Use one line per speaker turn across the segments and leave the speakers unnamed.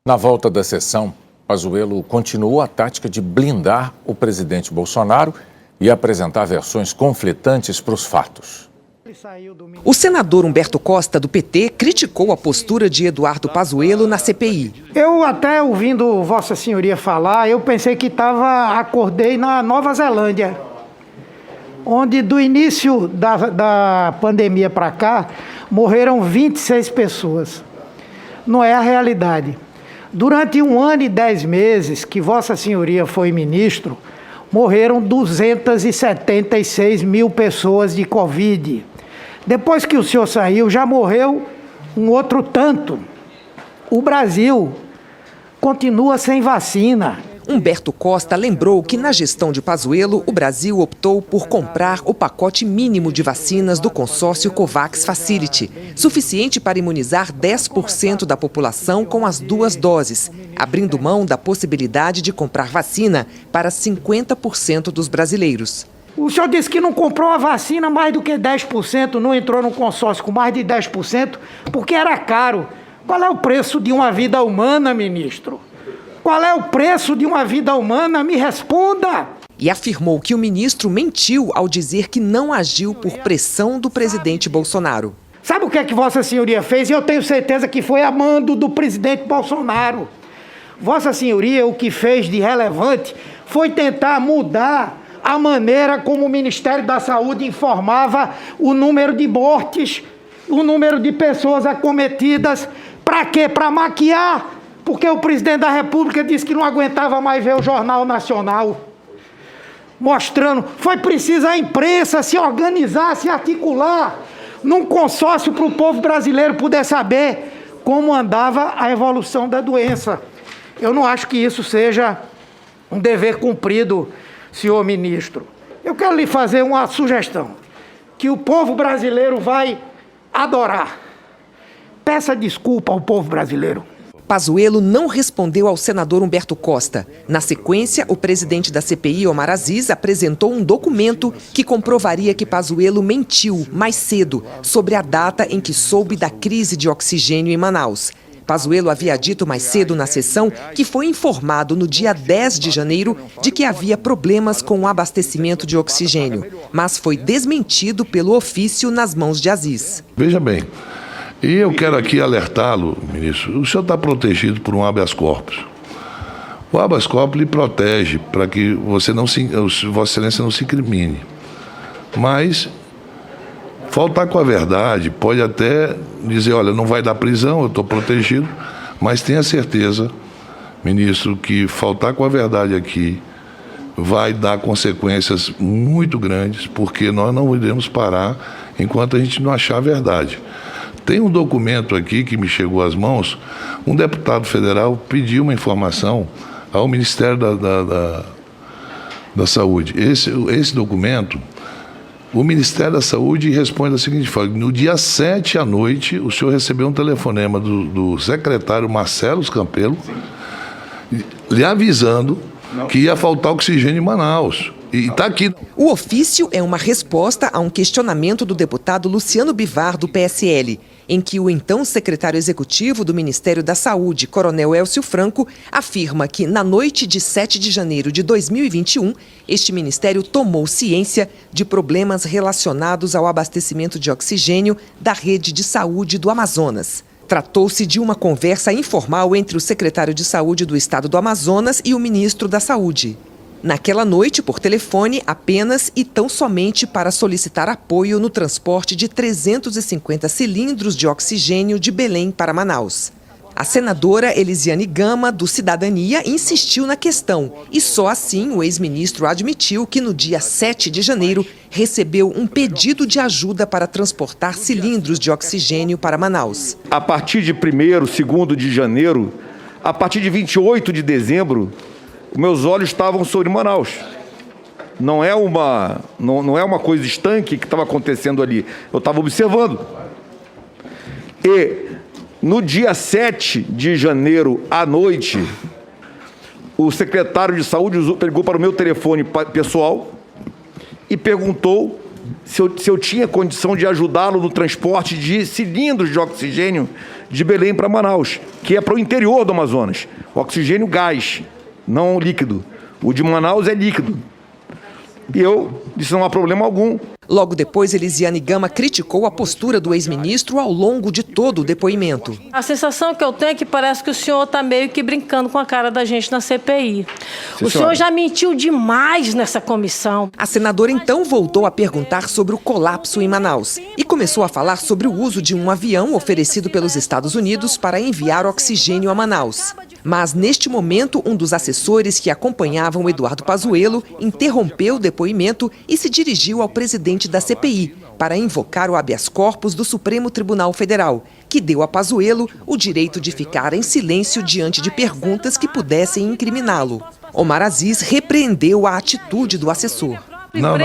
Na volta da sessão, Pazuello continuou a tática de blindar o presidente Bolsonaro e apresentar versões conflitantes para os fatos.
O senador Humberto Costa, do PT, criticou a postura de Eduardo Pazuello na CPI.
Eu até ouvindo Vossa Senhoria falar, eu pensei que acordei na Nova Zelândia, onde do início da pandemia para cá, morreram 26 pessoas. Não é a realidade. Durante 1 ano e 10 meses que Vossa Senhoria foi ministro, morreram 276 mil pessoas de Covid. Depois que o senhor saiu, já morreu um outro tanto. O Brasil continua sem vacina.
Humberto Costa lembrou que na gestão de Pazuello, o Brasil optou por comprar o pacote mínimo de vacinas do consórcio COVAX Facility, suficiente para imunizar 10% da população com as 2 doses, abrindo mão da possibilidade de comprar vacina para 50% dos brasileiros.
O senhor disse que não comprou a vacina mais do que 10%, não entrou no consórcio com mais de 10%, porque era caro. Qual é o preço de uma vida humana, ministro? Qual é o preço de uma vida humana? Me responda!
E afirmou que o ministro mentiu ao dizer que não agiu por pressão do presidente Bolsonaro.
Sabe o que é que Vossa Senhoria fez? E eu tenho certeza que foi a mando do presidente Bolsonaro. Vossa Senhoria, o que fez de relevante foi tentar mudar a maneira como o Ministério da Saúde informava o número de mortes, o número de pessoas acometidas. Para quê? Para maquiar. Porque o presidente da República disse que não aguentava mais ver o Jornal Nacional mostrando. Foi preciso a imprensa se organizar, se articular num consórcio para o povo brasileiro poder saber como andava a evolução da doença. Eu não acho que isso seja um dever cumprido, senhor ministro. Eu quero lhe fazer uma sugestão, que o povo brasileiro vai adorar. Peça desculpa ao povo brasileiro.
Pazuello não respondeu ao senador Humberto Costa. Na sequência, o presidente da CPI, Omar Aziz, apresentou um documento que comprovaria que Pazuello mentiu mais cedo sobre a data em que soube da crise de oxigênio em Manaus. Pazuello havia dito mais cedo na sessão que foi informado no dia 10 de janeiro de que havia problemas com o abastecimento de oxigênio, mas foi desmentido pelo ofício nas mãos de Aziz.
Veja bem, e eu quero aqui alertá-lo, ministro, o senhor está protegido por um habeas corpus. O habeas corpus lhe protege para que Vossa Excelência não se incrimine. Mas faltar com a verdade pode até dizer, olha, não vai dar prisão, eu estou protegido, mas tenha certeza, ministro, que faltar com a verdade aqui vai dar consequências muito grandes, porque nós não iremos parar enquanto a gente não achar a verdade. Tem um documento aqui que me chegou às mãos, um deputado federal pediu uma informação ao Ministério da Saúde. Esse documento, o Ministério da Saúde responde da seguinte forma: no dia 7 à noite, o senhor recebeu um telefonema do secretário Marcelo Campelo, lhe avisando que ia faltar oxigênio em Manaus. E está aqui.
O ofício é uma resposta a um questionamento do deputado Luciano Bivar, do PSL, em que o então secretário executivo do Ministério da Saúde, Coronel Elcio Franco, afirma que na noite de 7 de janeiro de 2021, este ministério tomou ciência de problemas relacionados ao abastecimento de oxigênio da rede de saúde do Amazonas. Tratou-se de uma conversa informal entre o secretário de Saúde do Estado do Amazonas e o ministro da Saúde. Naquela noite, por telefone, apenas e tão somente para solicitar apoio no transporte de 350 cilindros de oxigênio de Belém para Manaus. A senadora Elisiane Gama, do Cidadania, insistiu na questão e só assim o ex-ministro admitiu que no dia 7 de janeiro recebeu um pedido de ajuda para transportar cilindros de oxigênio para Manaus.
A partir de 1º, 2º de janeiro, a partir de 28 de dezembro, meus olhos estavam sobre Manaus. Não é uma coisa estanque que estava acontecendo ali. Eu estava observando. E no dia 7 de janeiro à noite, o secretário de Saúde pegou para o meu telefone pessoal e perguntou se eu tinha condição de ajudá-lo no transporte de cilindros de oxigênio de Belém para Manaus, que é para o interior do Amazonas. Oxigênio gás, não líquido. O de Manaus é líquido. E eu disse, não há problema algum.
Logo depois, Elisiane Gama criticou a postura do ex-ministro ao longo de todo o depoimento.
A sensação que eu tenho é que parece que o senhor está meio que brincando com a cara da gente na CPI. O senhor já mentiu demais nessa comissão.
A senadora então voltou a perguntar sobre o colapso em Manaus e começou a falar sobre o uso de um avião oferecido pelos Estados Unidos para enviar oxigênio a Manaus. Mas, neste momento, um dos assessores que acompanhavam Eduardo Pazuello interrompeu o depoimento e se dirigiu ao presidente da CPI para invocar o habeas corpus do Supremo Tribunal Federal, que deu a Pazuello o direito de ficar em silêncio diante de perguntas que pudessem incriminá-lo. Omar Aziz repreendeu a atitude do assessor.
Não.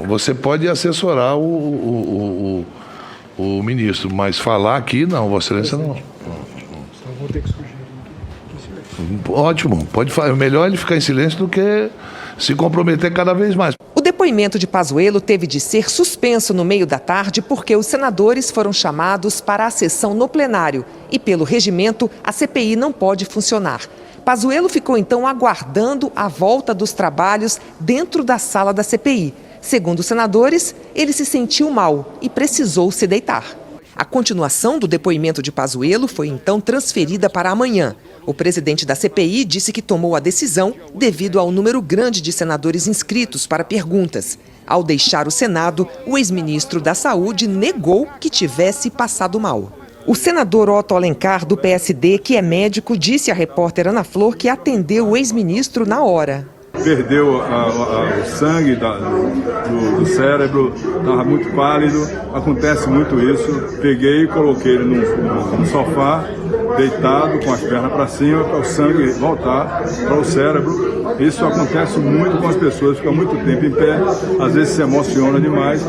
Você pode assessorar o ministro, mas falar aqui, não, Vossa Excelência não. Ótimo, pode falar. Melhor ele ficar em silêncio do que se comprometer cada vez mais.
O depoimento de Pazuello teve de ser suspenso no meio da tarde porque os senadores foram chamados para a sessão no plenário e, pelo regimento, a CPI não pode funcionar. Pazuello ficou então aguardando a volta dos trabalhos dentro da sala da CPI. Segundo os senadores, ele se sentiu mal e precisou se deitar. A continuação do depoimento de Pazuello foi então transferida para amanhã. O presidente da CPI disse que tomou a decisão devido ao número grande de senadores inscritos para perguntas. Ao deixar o Senado, o ex-ministro da Saúde negou que tivesse passado mal. O senador Otto Alencar, do PSD, que é médico, disse à repórter Ana Flor que atendeu o ex-ministro na hora.
Perdeu o sangue do cérebro, estava muito pálido, acontece muito isso. Peguei e coloquei ele no sofá, deitado, com as pernas para cima, para o sangue voltar para o cérebro. Isso acontece muito com as pessoas, ficam muito tempo em pé, às vezes se emociona demais.